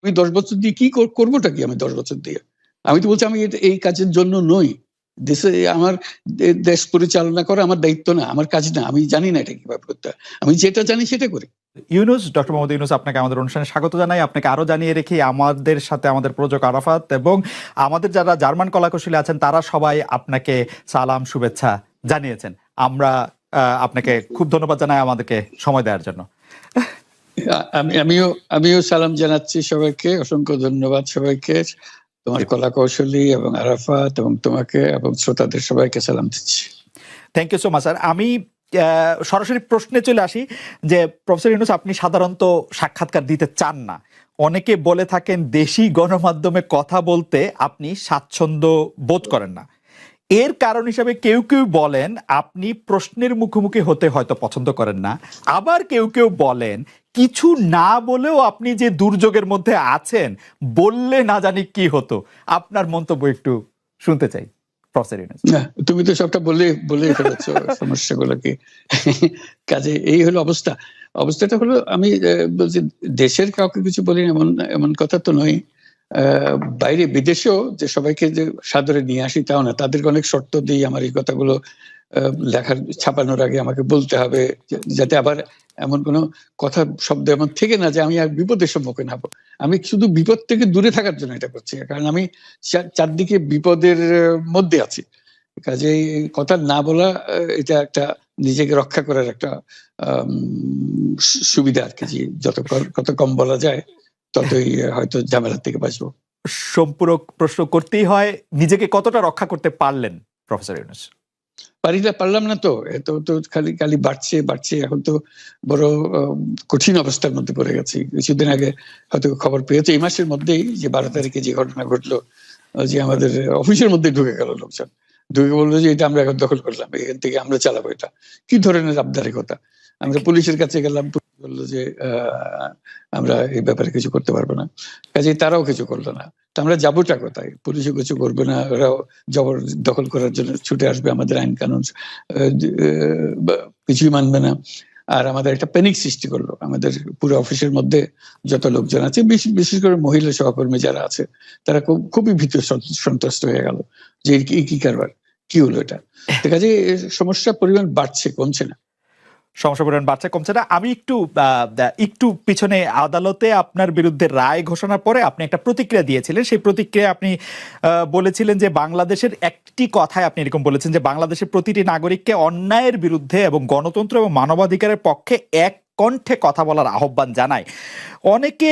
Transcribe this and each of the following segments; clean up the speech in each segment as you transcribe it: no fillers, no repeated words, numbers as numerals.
আমি 10 বছর দিয়ে কি করবোটা কি আমি 10 বছর দিয়ে? আমি তো বলছি আমি এই কাজের জন্য নই। দেশে আমার দেশ পরিচালনা করা আমার দায়িত্ব না, আমার কাজ না। আমি জানি না এটা কিভাবে করতে হয়। আমি যেটা জানি সেটা করি। ইউনুস, ডক্টর মোহাম্মদ ইউনুস, আপনাকে আমাদের অনুষ্ঠানে স্বাগত জানাই। আপনাকে আরো জানিয়ে রেখি, আমাদের সাথে আমাদের প্রযোজক আরাফাত এবং আমাদের যারা জার্মান কলাকুশলী আছেন তারা সবাই আপনাকে সালাম শুভেচ্ছা জানিয়েছেন। আমরা আপনাকে খুব ধন্যবাদ জানাই আমাদেরকে সময় দেওয়ার জন্য। আমিও সালাম জানাচ্ছি সবাইকে, অসংখ্য ধন্যবাদ সবাইকে, তোমার কলাকৌশলী এবং আরাফাত এবং তোমাকে এবং শ্রোতাদের সবাইকে সালাম দিচ্ছি। Thank you so much sir. আমি সরাসরি প্রশ্নে চলে আসি যে প্রফেসর ইউনুস, আপনি সাধারণত সাক্ষাৎকার দিতে চান না। অনেকে বলে থাকেন দেশি গণমাধ্যমে কথা বলতে আপনি স্বাচ্ছন্দ্য বোধ করেন না। এর কারণ হিসাবে কেউ কেউ বলেন আপনি প্রশ্নের মুখোমুখি হতে হয়তো পছন্দ করেন না, আবার কেউ কেউ বলেন কিছু না বলেও আপনি যে দুর্যোগের মধ্যে আছেন, বললে না জানি কি হতো। আপনার মন্তব্য একটু শুনতে চাই প্রফেসর ইউনুস। না, তুমি তো সবটা বলে ফেলেছো সমস্যাগুলো কি। কাজে এই হলো অবস্থা। অবস্থাটা হলো আমি বলছি দেশের কাউকে কিছু বলি এমন কথা তো নয়। বাইরে বিদেশেও যে সবাইকে যে সাদরে নিয়ে আসি তাও না, তাদেরকে অনেক শর্ত দিই আমার এই কথাগুলো লেখার ছাপানোর আগে আমাকে বলতে হবে, যাতে আবার এমন কোনো কথা শব্দ এমন থেকে না যে আমি আর বিপদের সম্মুখীন হবো। আমি শুধু বিপদ থেকে দূরে থাকার জন্য এটা করছি, কারণ আমি চারদিকে বিপদের মধ্যে আছি। কাজে কথা না বলা এটা একটা নিজেকে রক্ষা করার একটা সুবিধা আর কি, কত কম বলা যায় ততই হয়তো ঝামেলার থেকে বাঁচবো। সম্পূরক প্রশ্ন করতেই হয়, নিজেকে কতটা রক্ষা করতে পারলেন প্রফেসর ইউনুস? পারলাম না তো, এত তো খালি বাড়ছে। এখন তো বড় কঠিন অবস্থার মধ্যে পড়ে গেছি। কিছুদিন আগে হয়তো খবর পেয়েছে এই মাসের মধ্যেই যে 12 তারিখে যে ঘটনা ঘটলো, যে আমাদের অফিসের মধ্যে ঢুকে গেল লোকজন, ঢুকে বললো যে এটা আমরা এখন দখল করলাম, এখান থেকে আমরা চালাবো। এটা কি ধরনের আবদারিকতা! আমরা পুলিশের কাছে গেলাম, পুলিশ বললো যে আমরা এই ব্যাপারে কিছু করতে পারবো না। কাজে তারাও কিছু করলো না। আমরা যাবোটা কোথায়? পুলিশও কিছু করবে না, ওরাও জবর দখল করার জন্য ছুটে আসবে, আমাদের আইন কানুন কিছুই মানবে না। আর আমাদের একটা প্যানিক সৃষ্টি করলো আমাদের পুরো অফিসের মধ্যে যত লোকজন আছে, বিশেষ করে মহিলা সহকর্মী যারা আছে, তারা খুবই ভীত সন্ত্রস্ত হয়ে গেল যে কি কারবার, কি হলো এটা। কাজে সমস্যার পরিমাণ বাড়ছে, কমছে না। সমস্যা পরিমাণ বাড়ছে, কমছে না। আমি একটু পিছনে আদালতে আপনার বিরুদ্ধে রায় ঘোষণার পরে আপনি একটা প্রতিক্রিয়া দিয়েছিলেন। সেই প্রতিক্রিয়া আপনি বলেছিলেন যে বাংলাদেশের একটি কথায় আপনি এরকম বলেছেন যে বাংলাদেশের প্রতিটি নাগরিককে অন্যায়ের বিরুদ্ধে এবং গণতন্ত্র এবং মানবাধিকারের পক্ষে এক কণ্ঠে কথা বলার আহ্বান জানায়। অনেকে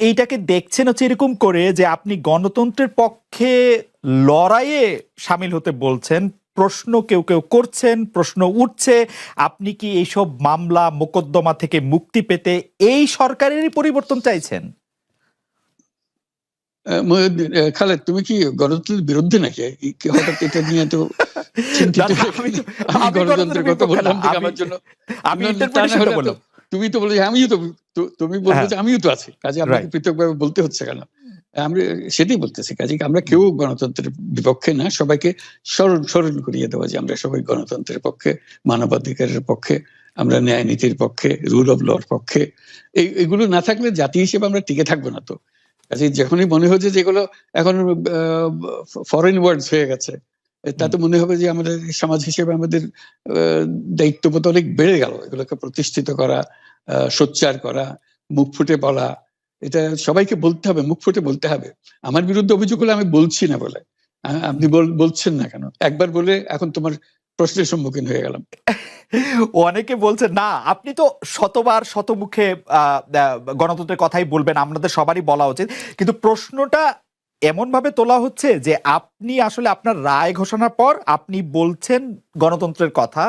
এইটাকে দেখছেন হচ্ছে এরকম করে যে আপনি গণতন্ত্রের পক্ষে লড়াইয়ে সামিল হতে বলছেন। প্রশ্ন কেউ করছেন, প্রশ্ন উঠছে, আপনি কি এইসব মামলা মোকদ্দমা থেকে মুক্তি পেতে এই সরকারেরই পরিবর্তন চাইছেন? খালেদ, তুমি কি গণতন্ত্রের বিরুদ্ধে নাকি? হঠাৎ এটা নিয়ে তো চিন্তিত। আমি গণতন্ত্রের কথা বললাম আমার জন্য, তুমি তো বলে তুমি বলবে যে আমিও তো আছি, কাজে আমাকে পৃথকভাবে বলতে হচ্ছে কেন? আমরা সেটাই বলতেছি। কাজে আমরা কেউ গণতন্ত্রের বিপক্ষে না, সবাইকে স্মরণ করিয়ে দেওয়া যে আমরা সবাই গণতন্ত্রের পক্ষে, মানবাধিকারের পক্ষে, আমরা ন্যায় নীতির পক্ষে, রুল অফ লর পক্ষে। এইগুলো না থাকলে জাতি হিসেবে আমরা টিকে থাকবো না। তো কাজে যখনই মনে হচ্ছে যেগুলো এখন ফরেন ওয়ার্ডস হয়ে গেছে, তাতে মনে হবে যে আমাদের সমাজ হিসেবে আমাদের দায়িত্ববোধ অনেক বেড়ে গেল। এগুলোকে প্রতিষ্ঠিত করা, সোচ্চার করা, মুখ ফুটে বলা, এটা সবাইকে বলতে হবে, মুখ ফুটে বলতে হবে। আমার বিরুদ্ধে অভিযোগ হলে আমি বলছি না বলে, আপনি বলছেন না কেন? একবার বলে এখন তোমার প্রশ্নের সম্মুখীন হয়ে গেলাম। অনেকে বলছে না, আপনি তো শতবার শতমুখে গণতন্ত্রের কথাই বলবেন, আমাদের সবারই বলা উচিত। কিন্তু প্রশ্নটা এমন ভাবে তোলা হচ্ছে যে আপনি আসলে আপনার রায় ঘোষণার পর আপনি বলছেন গণতন্ত্রের কথা,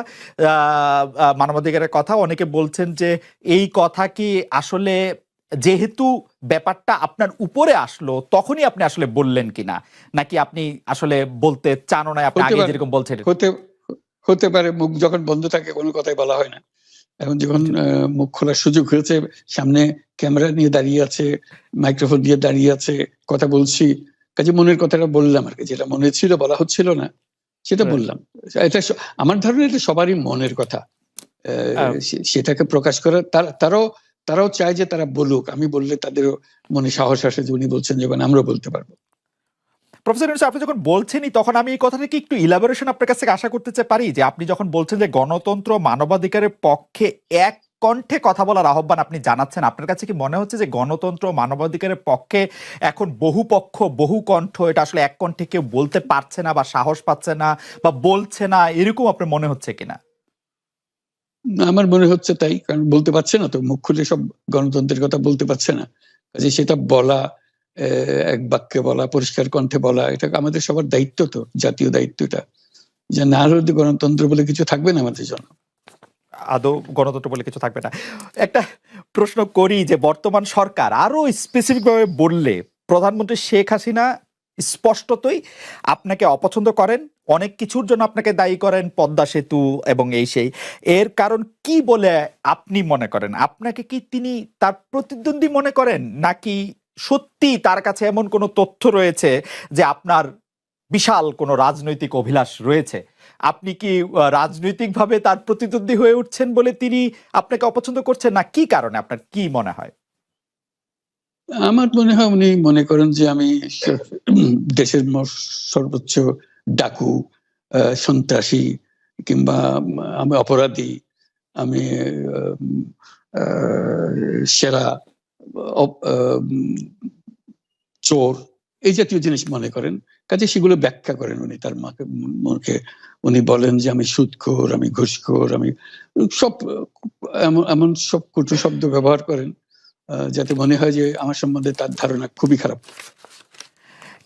মানবাধিকারের কথা। অনেকে বলছেন যে এই কথা কি আসলে যেহেতু ব্যাপারটা আপনার উপরে আসলো তখনই আপনি আসলে বললেন কিনা, নাকি আপনি আসলে বলতে চান না, আপনি আগে যেরকম বলছেন। হতে পারে, মুখ যখন বন্ধ থাকে কোনো কথাই বলা হয় না। এখন যখন মুখ খোলার সুযোগ হয়েছে, সামনে ক্যামেরা নিয়ে দাঁড়িয়ে আছে, মাইক্রোফোন দিয়ে দাঁড়িয়ে আছে, কথা বলছি, কাজে মনের কথাটা বললাম আর কি। যেটা মনে ছিল বলা হচ্ছিল না সেটা বললাম। এটা আমার ধারণা এটা সবারই মনের কথা, সেটাকে প্রকাশ করা। তারাও তারাও চায় যে তারা বলুক, আমি বললে তাদেরও মনে সাহস আসে যে উনি বলছেন যখন আমরাও বলতে পারবো। প্রফেসর ইউনূস, আপনি যখন বলছেনই তখন আমি এই কথাটা কি একটু ইলাবোরেশন আপনার কাছ থেকে আশা করতে পারি, যে আপনি যখন বলছেন যে গণতন্ত্র মানবাধিকারের পক্ষে এক কণ্ঠে কথা বলার আহ্বান আপনি জানাচ্ছেন, আপনার কাছে কি মনে হচ্ছে যে গণতন্ত্র মানবাধিকারের পক্ষে এখন বহু পক্ষ বহু কণ্ঠ, এটা আসলে এক কণ্ঠে কেউ বলতে পারছে না বা সাহস পাচ্ছে না বা বলছে না, এরকম আপনার মনে হচ্ছে কিনা? আমার মনে হচ্ছে তাই, কারণ বলতে পারছে না তো, মুখ খুলে সব গণতন্ত্রের কথা বলতে পারছে না, কাজে সেটা বলা, এক বাক্যে বলা, পরিষ্কার কণ্ঠে বলা, এটা আমাদের সবার দায়িত্ব, তো জাতীয় দায়িত্ব এটা, যে না হলে গণতন্ত্র বলে কিছু থাকবে না আমাদের জন্য। আদৌ গণতন্ত্র বলে কিছু থাকবে না। একটা প্রশ্ন করি যে বর্তমান সরকার আরো স্পেসিফিক ভাবে বললে, প্রধানমন্ত্রী শেখ হাসিনা স্পষ্টতই আপনাকে অপছন্দ করেন, অনেক কিছুর জন্য আপনাকে দায়ী করেন, পদ্মা সেতু এবং এই সেই। এর কারণ কি বলে আপনি মনে করেন? আপনাকে কি তিনি তার প্রতিদ্বন্দ্বী মনে করেন, নাকি সত্যি তার কাছে এমন কোনো তথ্য রয়েছে যে আপনার বিশাল কোনো রাজনৈতিক অভিলাষ রয়েছে? আপনি কি রাজনৈতিকভাবে তার প্রতিদ্বন্দ্বী হয়ে উঠছেন বলে তিনি আপনাকে অপছন্দ করছেন, না কি কারণে, আপনার কি মনে হয়? আমার মনে হয় উনি মনে করেন যে আমি দেশের সর্বোচ্চ ডাকু, সন্ত্রাসী, কিংবা আমি অপরাধী, আমি সেরা চোর, এই জাতীয় জিনিস মনে করেন। কাজে সেগুলো ব্যাখ্যা করেন উনি তার মুখে। উনি বলেন যে আমি সুদখোর, আমি ঘুষখোর, আমি সব এমন সব কটু শব্দ ব্যবহার করেন, যাতে মনে হয় যে আমার সম্বন্ধে তার ধারণা খুবই খারাপ।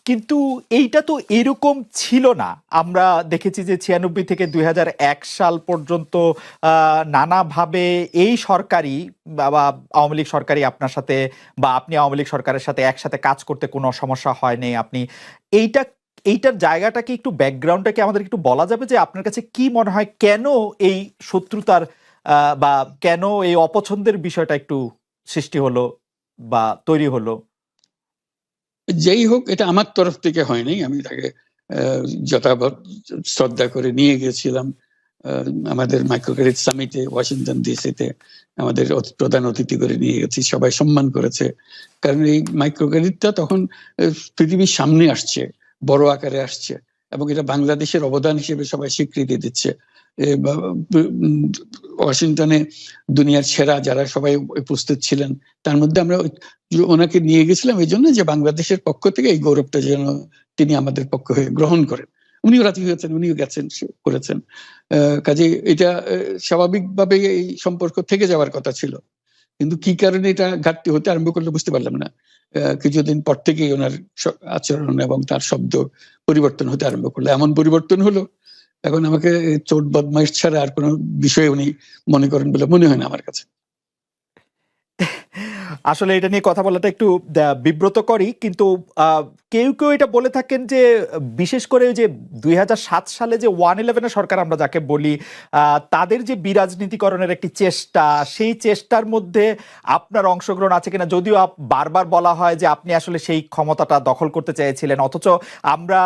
কিন্তু এইটা তো এরকম ছিল না। আমরা দেখেছি যে ৯৬ থেকে ২০০১ সাল পর্যন্ত নানাভাবে এই সরকারই বা আওয়ামী লীগ সরকারই আপনার সাথে, বা আপনি আওয়ামী লীগ সরকারের সাথে একসাথে কাজ করতে কোনো সমস্যা হয়নি। আপনি এইটা এইটার জায়গাটা কি একটু, ব্যাকগ্রাউন্ডটা কি আমাদের একটু বলা যাবে, যে আপনার কাছে কি মনে হয় কেন এই শত্রুতার বা কেন এই অপছন্দের বিষয়টা একটু সৃষ্টি হলো বা তৈরি হলো? যেই হোক, এটা আমার তরফ থেকে হয়নি। আমি তাকে যথাযথ শ্রদ্ধা করে নিয়ে গেছিলাম আমাদের মাইক্রো ক্রেডিট সামিটে ওয়াশিংটন ডিসিতে। আমাদের প্রধান অতিথি করে নিয়ে গেছি, সবাই সম্মান করেছে। কারণ এই মাইক্রো ক্রেডিটটা তখন পৃথিবীর সামনে আসছে, বড় আকারে আসছে, এবং এটা বাংলাদেশের অবদান হিসেবে সবাই স্বীকৃতি দিচ্ছে। ওয়াশিংটনে দুনিয়ার সেরা যারা সবাই উপস্থিত ছিলেন, তার মধ্যে আমরা ওনাকে নিয়ে গেছিলাম এই জন্য যে বাংলাদেশের পক্ষ থেকে এই গৌরবটা যেন তিনি আমাদের পক্ষ হয়ে গ্রহণ করেন। উনিও রাজি হয়েছেন, উনিও গেছেন, করেছেন। কাজে এটা স্বাভাবিকভাবে এই সম্পর্ক থেকে যাওয়ার কথা ছিল, কিন্তু কি কারণে এটা ঘাটতি হতে আরম্ভ করলো বুঝতে পারলাম না। কিছুদিন পর থেকেই ওনার আচরণ এবং তার শব্দ পরিবর্তন হতে আরম্ভ করলো। এমন পরিবর্তন হলো, এখন আমাকে চোট বদমাইশ ছাড়া আর কোনো বিষয় উনি মনে করেন বলে মনে হয় না আমার কাছে। আসলে এটা নিয়ে কথা বলাটা একটু বিব্রতকরই, কিন্তু কেউ কেউ এটা বলে থাকেন যে বিশেষ করে যে ২০০৭ সালে যে 111 এর সরকার আমরা যাকে বলি, তাদের যে বিরাজনীতিকরণের একটি চেষ্টা, সেই চেষ্টার মধ্যে আপনার অংশগ্রহণ আছে কিনা? যদিও বারবার বলা হয় যে আপনি আসলে সেই ক্ষমতাটা দখল করতে চেয়েছিলেন, অথচ আমরা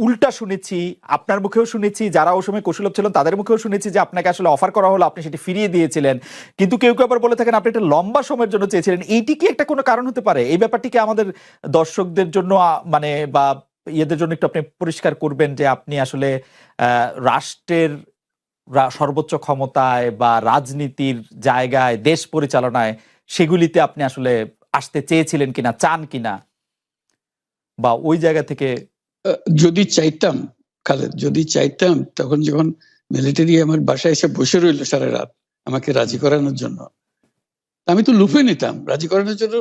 উল্টা শুনেছি, আপনার মুখেও শুনেছি, যারা ওই সময় কুশলভ ছিলেন তাদের মুখেও শুনেছি যে আপনাকে আসলে অফার করা হলো, আপনি সেটি ফিরিয়ে দিয়েছিলেন। কিন্তু কেউ কেউ আবার বলে থাকেন আপনি একটা লম্বা সময়ের জন্য চেয়েছিলেন। এইটি কি একটা কোনো কারণ হতে পারে? এই ব্যাপারটি কি আমাদের দর্শকদের জন্য মানে বা ইয়েদের জন্য একটু আপনি পরিষ্কার করবেন, যে আপনি আসলে রাষ্ট্রের সর্বোচ্চ ক্ষমতায় বা রাজনীতির জায়গায়, দেশ পরিচালনায়, সেগুলিতে আপনি আসলে আসতে চেয়েছিলেন কিনা, চান কিনা, বা ওই জায়গা থেকে? যদি চাইতাম, খালেদ, যদি চাইতাম, তখন যখন মিলিটারি আমার বাসায় এসে বসে রইল সারা রাত আমাকে রাজি করানোর জন্য, আমি তো লুফে নিতাম। রাজি করানোর জন্য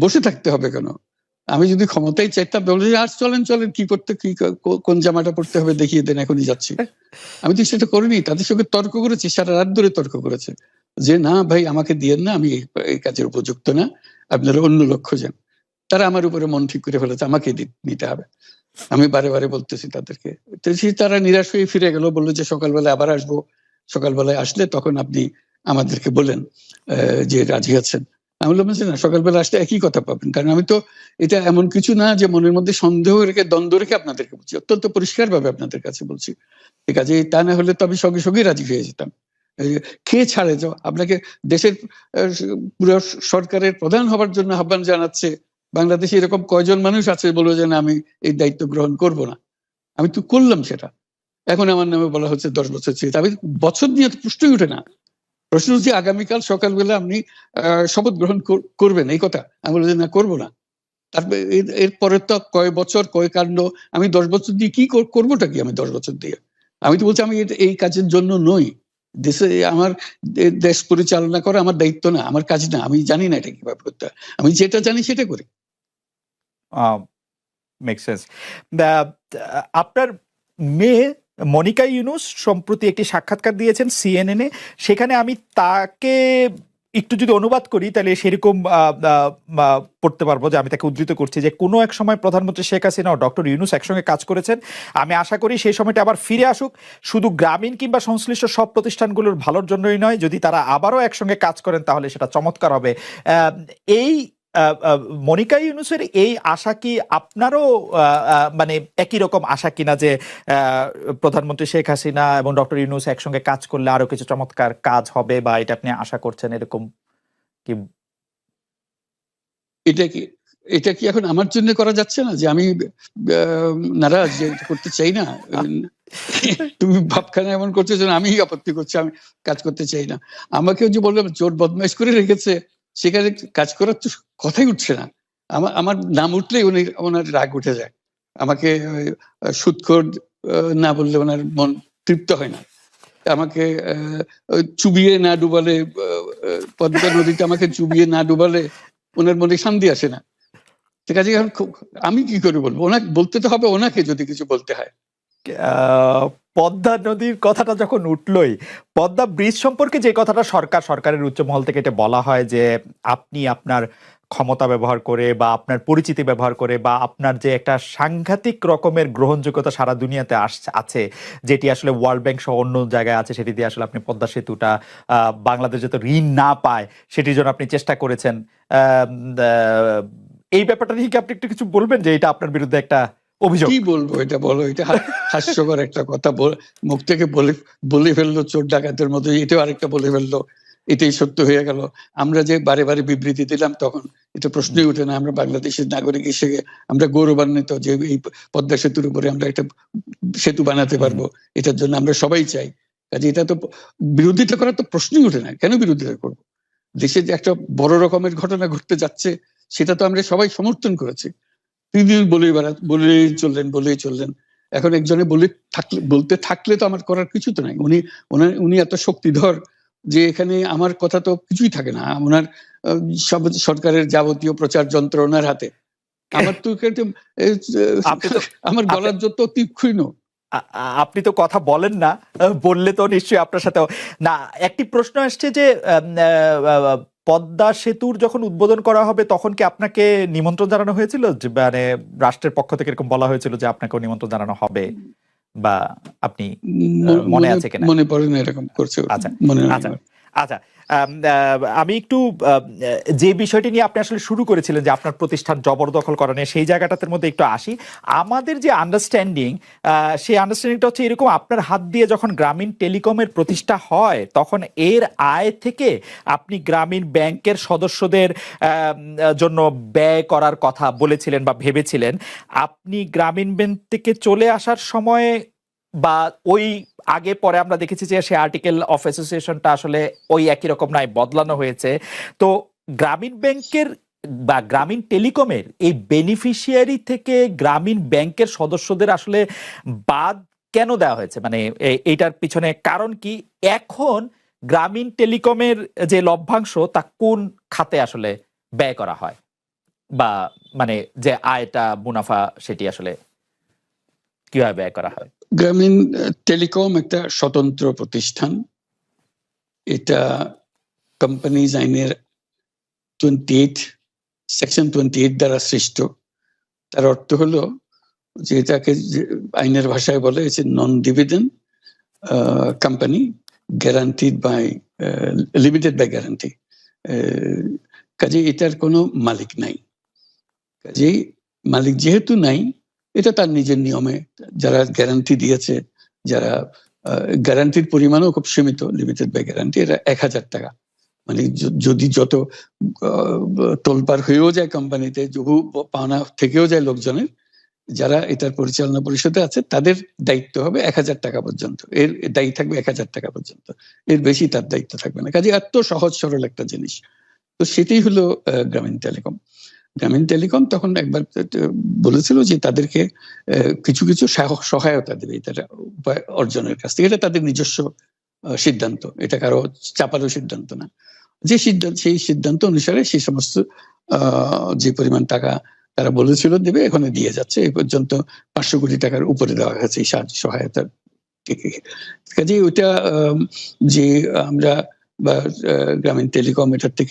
বসে থাকতে হবে কেন? আমি যদি ক্ষমতায় চাইতাম বলে যে আর চলেন চলেন, কি করতে, কি কোন জামাটা পড়তে হবে দেখিয়ে দেন, এখনই যাচ্ছি। আমি তো সেটা করিনি, তাদের সঙ্গে তর্ক করেছি, সারা রাত ধরে তর্ক করেছে যে না ভাই আমাকে দিয়েন না, আমি এই কাজের উপযুক্ত না, আপনারা অন্য লোক খোঁজেন। তারা আমার উপরে মন ঠিক করে ফেলেছে আমাকে নিতে হবে। আমি বারে বারে বলতেছি তাদেরকে, তো তারা নিরাশ হয়ে ফিরে গেল, বললো যে সকালবেলায় আবার আসবো, সকালবেলায় আসলে তখন আপনি আমাদেরকে বলেন যে রাজি আছেন। আমি বললাম যে না, সকালবেলা আসলে একই কথা পাবেন, কারণ আমি তো এটা এমন কিছু না যে মনের মধ্যে সন্দেহ রেখে, দ্বন্দ্ব রেখে আপনাদেরকে বলছি, অত্যন্ত পরিষ্কার ভাবে আপনাদের কাছে বলছি। ঠিক আছে, তা না হলে তো আমি সঙ্গে সঙ্গেই রাজি হয়ে যেতাম। কে ছাড়ে? আপনাকে দেশের পুরো সরকারের প্রধান হবার জন্য আহ্বান জানাচ্ছে, বাংলাদেশে এরকম কয়জন মানুষ আছে বলে যে না আমি এই দায়িত্ব গ্রহণ করব না? আমি তো করলাম সেটা, এখন আমার নামে বলা হচ্ছে 10 বছর চেয়ে। আমি বছর নিয়ে তো প্রশ্নই উঠে না। প্রশ্ন হচ্ছে আগামীকাল সকালবেলা আপনি শপথ গ্রহণ করবেন, এই কথা। আমি বলছি না, করবো না। তারপরে এরপরে তো কয় বছর কয় কাণ্ড। আমি 10 বছর দিয়ে কি করবোটা কি? আমি 10 বছর দিয়ে, আমি তো বলছি আমি এই কাজের জন্য নই। দেশে আমার দেশ পরিচালনা করা আমার দায়িত্ব না, আমার কাজ না। আমি জানি না এটা কিভাবে করতে হয়, আমি যেটা জানি সেটা করি। Make sense. আপনার মেয়ে মনিকা ইউনুস সম্প্রতি একটি সাক্ষাৎকার দিয়েছেন সিএনএন-এ। সেখানে আমি তাকে একটু যদি অনুবাদ করি তাহলে সেরকম পড়তে পারবো, যে আমি তাকে উদ্ধৃত করছি যে কোনো এক সময় প্রধানমন্ত্রী শেখ হাসিনা ও ডক্টর ইউনুস একসঙ্গে কাজ করেছেন। আমি আশা করি সেই সময়টা আবার ফিরে আসুক, শুধু গ্রামীণ কিংবা সংশ্লিষ্ট সব প্রতিষ্ঠানগুলোর ভালোর জন্যই নয়। যদি তারা আবারও একসঙ্গে কাজ করেন তাহলে সেটা চমৎকার হবে। এই মনিকা ইউনুসের এই আশা কি আপনারও মানে একই রকম আশা কিনা, যে প্রধানমন্ত্রী শেখ হাসিনা এবং ডক্টর ইউনুস একসঙ্গে কাজ করলে আরো কিছু চমৎকার কাজ হবে, বা এটা আপনি আশা করছেন এরকম কি? এটা কি এখন আমার জন্য করা যাচ্ছে না যে আমি নারাজ, যে করতে চাই না? তুমি ভাবখানা এমন করছো যেন আমি আপত্তি করছি, আমি কাজ করতে চাই না। আমাকেও যে বললাম চোর বদমাইশ করে রেখেছে, সেখানে কাজ করার তো কথাই উঠছে না। আমার নাম উঠলেই ওনার রাগ উঠে যায়। আমাকে সুদখোর না বললে ওনার মন তৃপ্ত হয় না। আমাকে চুবিয়ে না ডুবালে, পদ্মা নদীতে আমাকে চুবিয়ে না ডুবালে ওনার মনে শান্তি আসে না। ঠিক আছে, আমি কি করে বলবো? ওনাকে বলতে তো হবে, ওনাকে যদি কিছু বলতে হয়। পদ্মা নদীর কথাটা যখন উঠলই, পদ্মা ব্রিজ সম্পর্কে যে কথাটা সরকারের উচ্চ মহল থেকে এটা বলা হয় যে আপনি আপনার ক্ষমতা ব্যবহার করে বা আপনার পরিচিতি ব্যবহার করে বা আপনার যে একটা সাংঘাতিক রকমের গ্রহণযোগ্যতা সারা দুনিয়াতে আছে, যেটি আসলে ওয়ার্ল্ড ব্যাংক সহ অন্য জায়গায় আছে, সেটি দিয়ে আসলে আপনি পদ্মা সেতুটা বাংলাদেশ যাতে ঋণ না পায় সেটির জন্য আপনি চেষ্টা করেছেন। এই ব্যাপারটা নিয়ে কি আপনি একটু কিছু বলবেন, যে এটা আপনার বিরুদ্ধে একটা অভিযোগ? কি বলবো, এটা বলো, এটা হাস্যকর একটা কথা মুখ থেকে বলে ফেললো চোর ডাকাতের মতো, এটাও আরেকটা বলে ফেললো, এটাই সত্য হয়ে গেল। আমরা যে বারে বারে বিবৃতি দিলাম তখন এটা প্রশ্নই উঠে না। আমরা বাংলাদেশের নাগরিক হিসেবে আমরা গৌরবান্বিত যে এই পদ্মা সেতুর উপরে আমরা একটা সেতু বানাতে পারবো, এটার জন্য আমরা সবাই চাই। কাজে এটা তো বিরোধিতা করার তো প্রশ্নই উঠে না। কেন বিরোধিতা করবো? দেশে যে একটা বড় রকমের ঘটনা ঘটতে যাচ্ছে সেটা তো আমরা সবাই সমর্থন করেছি। তিনি বলেই চললেন। এখন একজনে বলতে থাকলে তো আমার করার কিছু তো নাই। উনি এত শক্তিধর যে এখানে আমার কথা তো কিছুই থাকে না। ওনার সব সরকারের যাবতীয় প্রচার যন্ত্র ওনার হাতে। আমার তো আমার গলার যত তীক্ষ্ণ। আপনি তো কথা বলেন না, বললে তো নিশ্চয়ই আপনার সাথে না। একটি প্রশ্ন আসছে যে পদ্মা সেতুর যখন উদ্বোধন করা হবে তখন কি আপনাকে নিমন্ত্রণ জানানো হয়েছিল? মানে রাষ্ট্রের পক্ষ থেকে এরকম বলা হয়েছিল যে আপনাকেও নিমন্ত্রণ জানানো হবে, বা আপনি মনে আছে কিনা? মনে পড়ে না এরকম করছে। আচ্ছা আচ্ছা, আমি একটু যে বিষয়টি নিয়ে আপনি আসলে শুরু করেছিলেন যে আপনার প্রতিষ্ঠান জবরদখল করা নিয়ে, সেই জায়গাটার মধ্যে একটু আসি। আমাদের যে আন্ডারস্ট্যান্ডিং, সেই আন্ডারস্ট্যান্ডিংটা হচ্ছে এরকম: আপনার হাত দিয়ে যখন গ্রামীণ টেলিকমের প্রতিষ্ঠা হয় তখন এর আয় থেকে আপনি গ্রামীণ ব্যাংকের সদস্যদের জন্য ব্যয় করার কথা বলেছিলেন বা ভেবেছিলেন। আপনি গ্রামীণ ব্যাংক থেকে চলে আসার সময় বা ওই আগে পরে আমরা দেখেছি যে সে আর্টিকেল অফ অ্যাসোসিয়েশনটা আসলে ওই একই রকম নাই, বদলানো হয়েছে। তো গ্রামীণ ব্যাংকের বা গ্রামীণ টেলিকমের এই বেনিফিশিয়ারি থেকে গ্রামীণ ব্যাংকের সদস্যদের আসলে বাদ কেন দেওয়া হয়েছে? মানে এইটার পিছনে কারণ কি? এখন গ্রামীণ টেলিকমের যে লভ্যাংশ তা কোন খাতে আসলে ব্যয় করা হয়, বা মানে যে আয়টা মুনাফা সেটি আসলে কিভাবে ব্যয় করা হয়? গ্রামীণ টেলিকম একটা স্বতন্ত্র প্রতিষ্ঠান। এটা কোম্পানিজ আইনের সেকশন 28 দ্বারা সৃষ্ট। তার অর্থ হলো যে এটাকে আইনের ভাষায় বলে non dividend company, guaranteed by limited by guarantee. কাজে এটার কোনো মালিক নাই। কাজেই মালিক যেহেতু নাই, এটা তার নিজের নিয়মে যারা গ্যারান্টি দিয়েছে, যারা গ্যারান্টির পরিমাণও খুব সীমিত, লিমিটেড বাই গ্যারান্টি। এটা ১,০০০ টাকা। মানে যদি যত তোলপাড় হয়েও যায় কোম্পানিতে, বহু পাওনা থেকেও যায় লোকজনের, যারা এটার পরিচালনা পরিষদে আছে তাদের দায়িত্ব হবে ১,০০০ টাকা পর্যন্ত, এর দায়ী থাকবে ১,০০০ টাকা পর্যন্ত, এর বেশি তার দায়িত্ব থাকবে না। কাজে এত সহজ সরল একটা জিনিস। তো সেটাই হলো গ্রামীণ টেলিকম। গ্রামীণ টেলিকম তখন একবার বলেছিল যে তাদেরকে কিছু কিছু সহায়তা দেবে তারা উপায় অর্জনের কাছ থেকে। এটা তাদের নিজস্ব সিদ্ধান্ত, এটা কারো চাপারও সিদ্ধান্ত না। যে সিদ্ধান্ত, সেই সিদ্ধান্ত অনুসারে সেই সমস্ত যে পরিমাণ টাকা তারা বলেছিল দেবে, এখানে দিয়ে যাচ্ছে। এই পর্যন্ত ৫০০ কোটি টাকার উপরে দেওয়া হয়েছে এই সাহায্য সহায়তার থেকে। কাজে ওইটা যে আমরা বা গ্রামীণ টেলিকম এটার থেকে